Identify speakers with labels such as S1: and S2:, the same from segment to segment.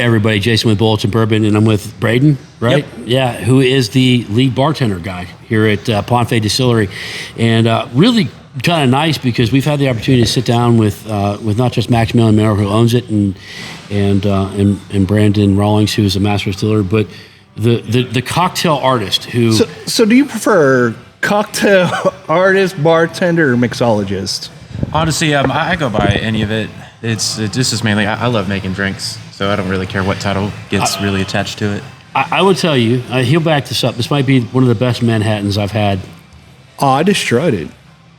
S1: Everybody, Jason with Bullits Bourbon, and I'm with Braden, right?
S2: Yep.
S1: Yeah, who is the lead bartender guy here at Ponfeigh Distillery, and really kind of nice because we've had the opportunity to sit down with not just Max Miller, who owns it, and Brandon Rawlings, who is a master distiller, but the cocktail artist who.
S3: So do you prefer cocktail artist, bartender, or mixologist?
S2: Honestly, I go by any of it. It's just mainly I love making drinks, so I don't really care what title gets really attached to it.
S1: I would tell you, he'll back this up. This might be one of the best Manhattans I've had.
S3: Oh, I destroyed it.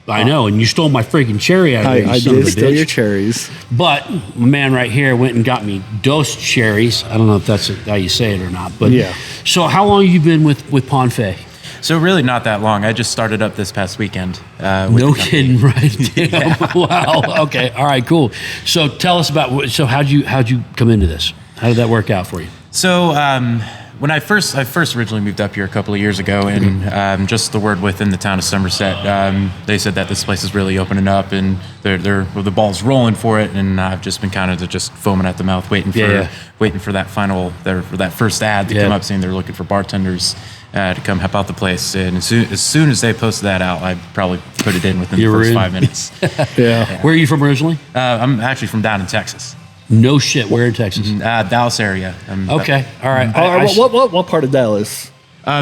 S1: I know, and you stole my freaking cherry out of there.
S3: I did steal your cherries.
S1: But my man right here went and got me dose cherries. I don't know if that's how you say it or not. But
S3: yeah.
S1: So how long have you been with Ponfeigh?
S2: So really not that long. I just started up this past weekend.
S1: No kidding, right? Yeah. Wow. Okay. All right. Cool. So tell us about. So how'd you come into this? How did that work out for you?
S2: So when I first originally moved up here a couple of years ago, and just the word within the town of Somerset, they said that this place is really opening up, and the ball's rolling for it, and I've just been kind of just foaming at the mouth, waiting for that that first ad to come up saying they're looking for bartenders. To come help out the place, and as soon as they posted that out, I probably put it in within the first 5 minutes.
S1: Yeah. Where are you from originally?
S2: I'm actually from down in Texas.
S1: No shit. Where in Texas?
S2: Dallas area.
S1: Okay. All right.
S3: What part of Dallas?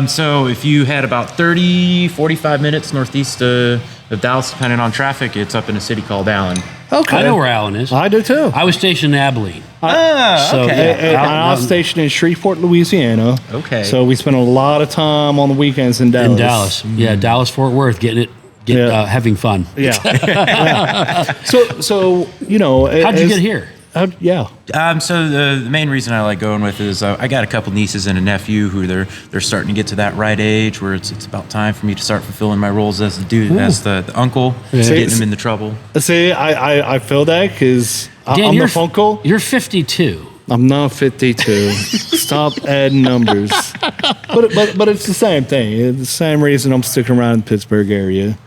S2: So if you had about 45 minutes northeast of Dallas, depending on traffic, it's up in a city called Allen.
S3: Okay.
S1: I know where Allen is.
S3: I do too.
S1: I was stationed in Abilene.
S2: Okay.
S3: I was stationed in Shreveport, Louisiana.
S2: Okay.
S3: So we spent a lot of time on the weekends in Dallas.
S1: Yeah, Dallas, Fort Worth, having fun.
S3: Yeah. Yeah. So you know,
S1: how'd you get here?
S2: So the main reason I like going with is I got a couple nieces and a nephew who they're starting to get to that right age where it's about time for me to start fulfilling my roles as the uncle, getting them into trouble.
S3: See, I feel that because I'm the uncle.
S1: You're 52.
S3: I'm not 52. Stop adding numbers. But it's the same thing. It's the same reason I'm sticking around in the Pittsburgh area.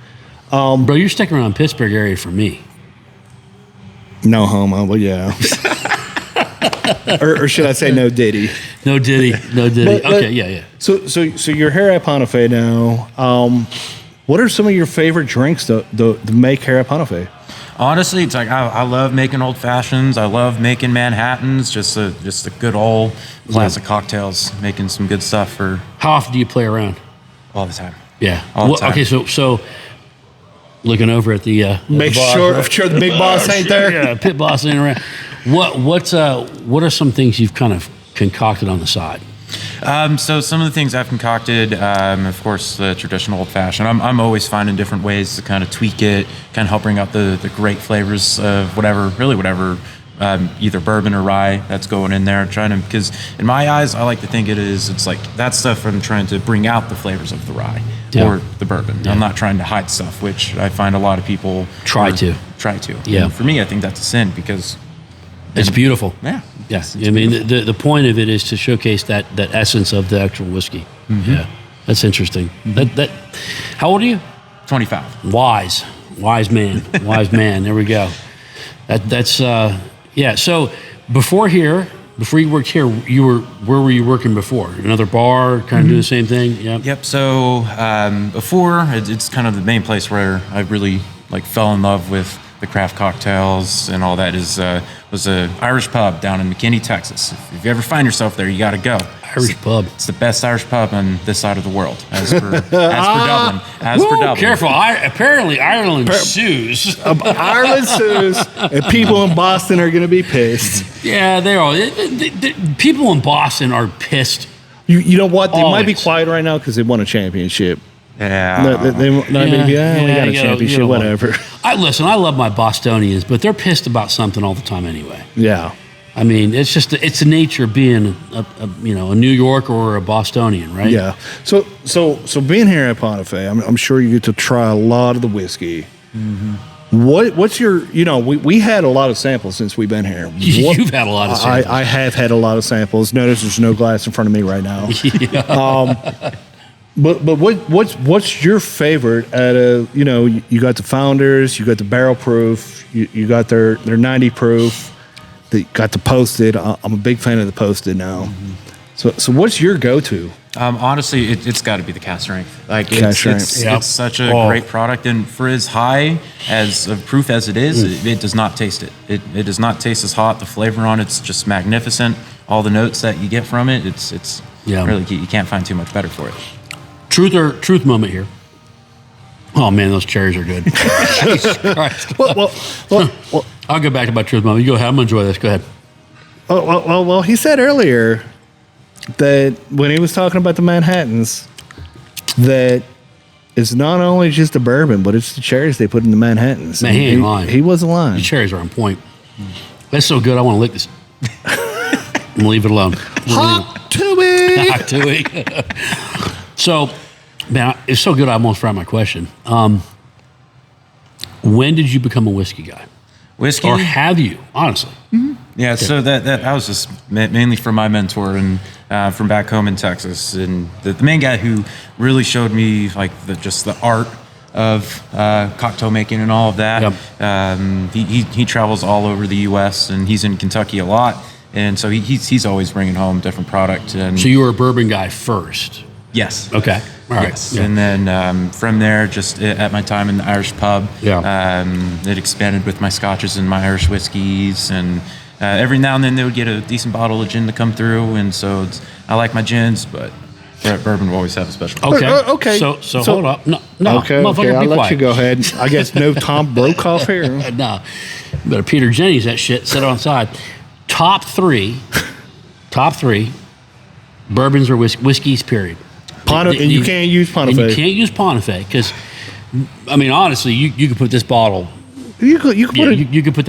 S1: Bro, you're sticking around Pittsburgh area for me.
S3: No homo, but yeah. or should I say no diddy?
S1: No diddy. Okay, yeah.
S3: So you're here at Ponfeigh now. What are some of your favorite drinks to make here at Ponfeigh?
S2: Honestly, it's like I love making old fashions. I love making Manhattans. Just the good old classic cocktails. Making some good stuff for.
S1: How often do you play around?
S2: All the time.
S1: Yeah.
S2: All the time.
S1: Okay, so. Looking over at the
S3: make sure the big boss ain't there.
S1: Yeah, pit boss ain't around. What are some things you've kind of concocted on the side?
S2: So some of the things I've concocted, of course, the traditional old fashioned. I'm always finding different ways to kind of tweak it, kind of help bring out the great flavors of whatever. Either bourbon or rye that's going in there, because in my eyes, I like to think it's like that stuff I'm trying to bring out the flavors of the rye or the bourbon. Yeah. I'm not trying to hide stuff, which I find a lot of people
S1: try to.
S2: Yeah. And for me, I think that's a sin because
S1: it's beautiful.
S2: Yeah.
S1: Yes. I mean, the point of it is to showcase that essence of the actual whiskey. Mm-hmm. Yeah. That's interesting. Mm-hmm. How old are you?
S2: 25.
S1: Wise man. There we go. That's yeah. So before you worked here, where were you working before? Another bar, kind of do the same thing? Yep.
S2: Yep. So before, it's kind of the main place where I really fell in love with the craft cocktails and all that was a Irish pub down in McKinney, Texas. If you ever find yourself there, you got to go.
S1: Irish pub.
S2: It's the best Irish pub on this side of the world, as per Dublin.
S1: Careful! Apparently, Ireland sues.
S3: Ireland sues, and people in Boston are going to be pissed.
S1: Yeah, they are. People in Boston are pissed.
S3: You know what? They might be quiet right now because they won a championship.
S2: Yeah.
S3: We got a championship, whatever.
S1: I love my Bostonians, but they're pissed about something all the time anyway.
S3: Yeah.
S1: I mean, it's the nature of being a New Yorker or a Bostonian, right?
S3: Yeah. So being here at Ponfeigh, I'm sure you get to try a lot of the whiskey. Mm-hmm. What's your, we had a lot of samples since we've been here.
S1: You've had a lot of samples.
S3: I have had a lot of samples. Notice there's no glass in front of me right now.
S1: Yeah.
S3: But what's your favorite out of, you got the Founders, you got the barrel proof, you got their 90 proof. that got the posted. I'm a big fan of the posted now. So what's your go-to?
S2: Honestly, it's got to be the cast strength. Like
S3: Cast
S2: it's
S3: strength.
S2: such a
S1: Oh.
S2: great product, and for as high as of proof as it is, it does not taste it. It does not taste as hot. The flavor on it's just magnificent. All the notes that you get from it, it's
S1: Yeah.
S2: really, you can't find too much better for it.
S1: Truth moment here. Oh man, those cherries are good. Jesus Christ.
S3: Well,
S1: I'll go back to my truth moment. You go ahead. I'm gonna enjoy this. Go ahead.
S3: well, he said earlier that when he was talking about the Manhattans, that it's not only just the bourbon, but it's the cherries they put in the Manhattans.
S1: Man, he ain't lying.
S3: He wasn't lying.
S1: The cherries are on point. That's so good. I want to lick this. I'm gonna leave it alone.
S3: Hot to it.
S1: Hot to it. So, man, it's so good. I almost forgot my question. When did you become a whiskey guy,
S2: Whiskey,
S1: or have you? Honestly,
S2: yeah. So that was just mainly from my mentor and from back home in Texas, and the main guy who really showed me like just the art of cocktail making and all of that.
S1: Yep.
S2: He travels all over the U.S. and he's in Kentucky a lot, and so he's always bringing home different product. And
S1: so you were a bourbon guy first.
S2: yes,
S1: Okay. All right.
S2: yes.
S1: Yeah.
S2: And then from there, just at my time in the Irish pub, it expanded with my scotches and my Irish whiskeys, and every now and then they would get a decent bottle of gin to come through, and so I like my gins, but bourbon will always have a special.
S1: Okay.
S3: Okay.
S1: So hold up. No.
S3: Okay,
S1: Motherfucker,
S3: I'll
S1: be
S3: let
S1: quiet.
S3: you go ahead. I guess no Tom Brokaw here.
S1: No. Better Peter Jennings that shit. Set it on the side. Top three bourbons or whiskeys, period.
S3: And you can't use
S1: And you
S3: Ponfeigh.
S1: can't use Ponfeigh because, I mean, honestly, you could put this bottle.
S3: You could put
S1: Yeah,
S3: it.
S1: you could put that